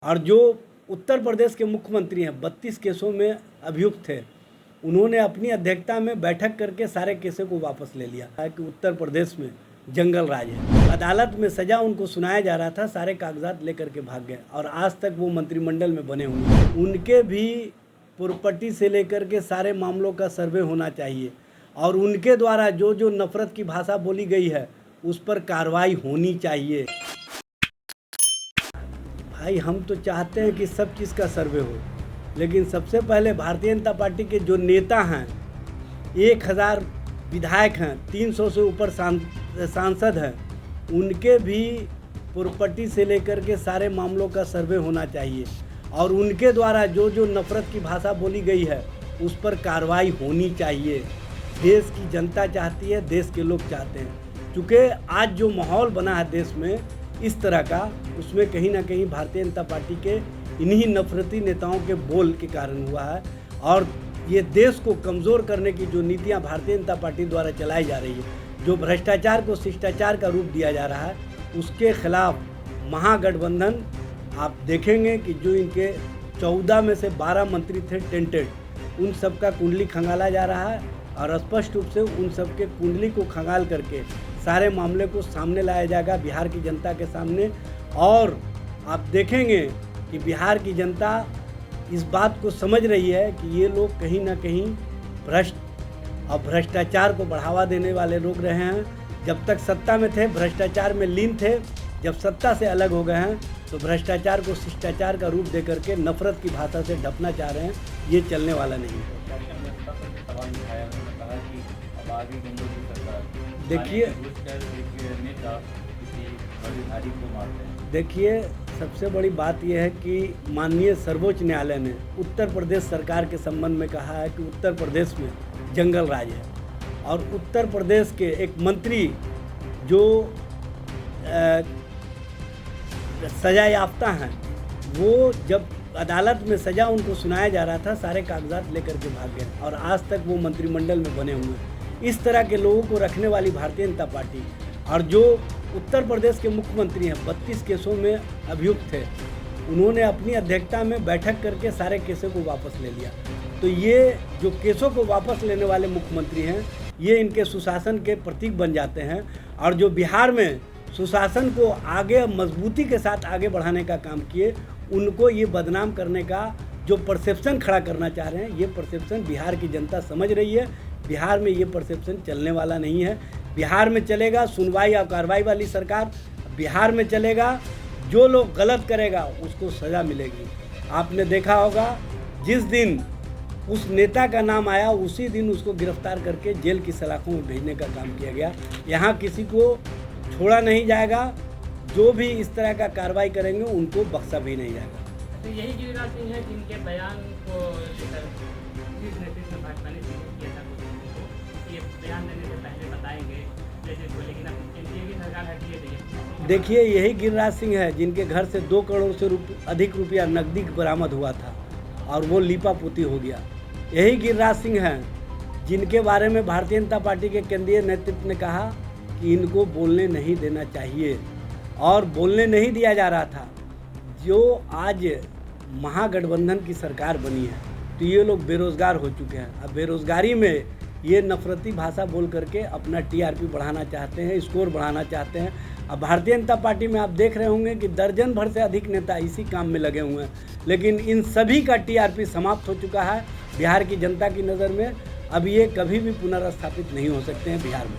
और जो उत्तर प्रदेश के मुख्यमंत्री हैं 32 केसों में अभियुक्त थे, उन्होंने अपनी अध्यक्षता में बैठक करके सारे केसों को वापस ले लिया है कि उत्तर प्रदेश में जंगल राज है। अदालत में सज़ा उनको सुनाया जा रहा था, सारे कागजात लेकर के भाग गए और आज तक वो मंत्रिमंडल में बने हुए हैं। उनके भी प्रॉपर्टी से लेकर के सारे मामलों का सर्वे होना चाहिए और उनके द्वारा जो जो नफरत की भाषा बोली गई है उस पर कार्रवाई होनी चाहिए। भाई हम तो चाहते हैं कि सब चीज़ का सर्वे हो, लेकिन सबसे पहले भारतीय जनता पार्टी के जो नेता हैं, 1000 विधायक हैं, 300 से ऊपर सांसद हैं, उनके भी प्रॉपर्टी से लेकर के सारे मामलों का सर्वे होना चाहिए और उनके द्वारा जो जो नफरत की भाषा बोली गई है उस पर कार्रवाई होनी चाहिए। देश की जनता चाहती है, देश के लोग चाहते हैं। चूँकि आज जो माहौल बना है देश में इस तरह का, उसमें कहीं ना कहीं भारतीय जनता पार्टी के इन्हीं नफरती नेताओं के बोल के कारण हुआ है और ये देश को कमज़ोर करने की जो नीतियां भारतीय जनता पार्टी द्वारा चलाई जा रही है, जो भ्रष्टाचार को शिष्टाचार का रूप दिया जा रहा है, उसके खिलाफ महागठबंधन आप देखेंगे कि जो इनके 14 में से 12 मंत्री थे टेंटेड, उन सब का कुंडली खंगाला जा रहा है और स्पष्ट रूप से उन सब के कुंडली को खंगाल करके सारे मामले को सामने लाया जाएगा बिहार की जनता के सामने। और आप देखेंगे कि बिहार की जनता इस बात को समझ रही है कि ये लोग कहीं ना कहीं भ्रष्ट और भ्रष्टाचार को बढ़ावा देने वाले लोग रहे हैं। जब तक सत्ता में थे भ्रष्टाचार में लीन थे, जब सत्ता से अलग हो गए हैं तो भ्रष्टाचार को शिष्टाचार का रूप दे करके नफरत की भाषा से ढपना चाह रहे हैं। ये चलने वाला नहीं है। देखिए सबसे बड़ी बात यह है कि माननीय सर्वोच्च न्यायालय ने उत्तर प्रदेश सरकार के संबंध में कहा है कि उत्तर प्रदेश में जंगल राज है और उत्तर प्रदेश के एक मंत्री जो सजा याफ्ता हैं, वो जब अदालत में सज़ा उनको सुनाया जा रहा था, सारे कागजात लेकर के भाग गए और आज तक वो मंत्रिमंडल में बने हुए हैं। इस तरह के लोगों को रखने वाली भारतीय जनता पार्टी और जो उत्तर प्रदेश के मुख्यमंत्री हैं 32 केसों में अभियुक्त थे, उन्होंने अपनी अध्यक्षता में बैठक करके सारे केसों को वापस ले लिया। तो ये जो केसों को वापस लेने वाले मुख्यमंत्री हैं, ये इनके सुशासन के प्रतीक बन जाते हैं और जो बिहार में सुशासन को आगे मजबूती के साथ आगे बढ़ाने का काम किए, उनको ये बदनाम करने का जो परसेप्शन खड़ा करना चाह रहे हैं, ये परसेप्शन बिहार की जनता समझ रही है। बिहार में ये परसेप्शन चलने वाला नहीं है। बिहार में चलेगा सुनवाई और कार्रवाई वाली सरकार। बिहार में चलेगा, जो लोग गलत करेगा उसको सज़ा मिलेगी। आपने देखा होगा जिस दिन उस नेता का नाम आया उसी दिन उसको गिरफ्तार करके जेल की सलाखों में भेजने का काम किया गया। यहाँ किसी को छोड़ा नहीं जाएगा। जो भी इस तरह का कार्रवाई करेंगे उनको बख्शा भी नहीं जाएगा। तो यही गिरिराज सिंह है जिनके बयान को लेकर नेतृत्व में भाजपा ने किया था, ये बयान देने से पहले बताएंगे जैसे को, लेकिन अब केंद्रीय की सरकार हटी है। देखिए यही गिरिराज सिंह है जिनके घर से 2 करोड़ से अधिक रुपया नकदी बरामद हुआ था और वो लीपा पोती हो गया। यही गिरिराज सिंह हैं जिनके बारे में भारतीय जनता पार्टी के केंद्रीय नेतृत्व ने कहा कि इनको बोलने नहीं देना चाहिए और बोलने नहीं दिया जा रहा था। जो आज महागठबंधन की सरकार बनी है तो ये लोग बेरोज़गार हो चुके हैं। अब बेरोज़गारी में ये नफरती भाषा बोल करके अपना टीआरपी बढ़ाना चाहते हैं, स्कोर बढ़ाना चाहते हैं। अब भारतीय जनता पार्टी में आप देख रहे होंगे कि दर्जन भर से अधिक नेता इसी काम में लगे हुए हैं, लेकिन इन सभी का टीआरपी समाप्त हो चुका है बिहार की जनता की नज़र में। अब ये कभी भी पुनर्स्थापित नहीं हो सकते हैं बिहार में।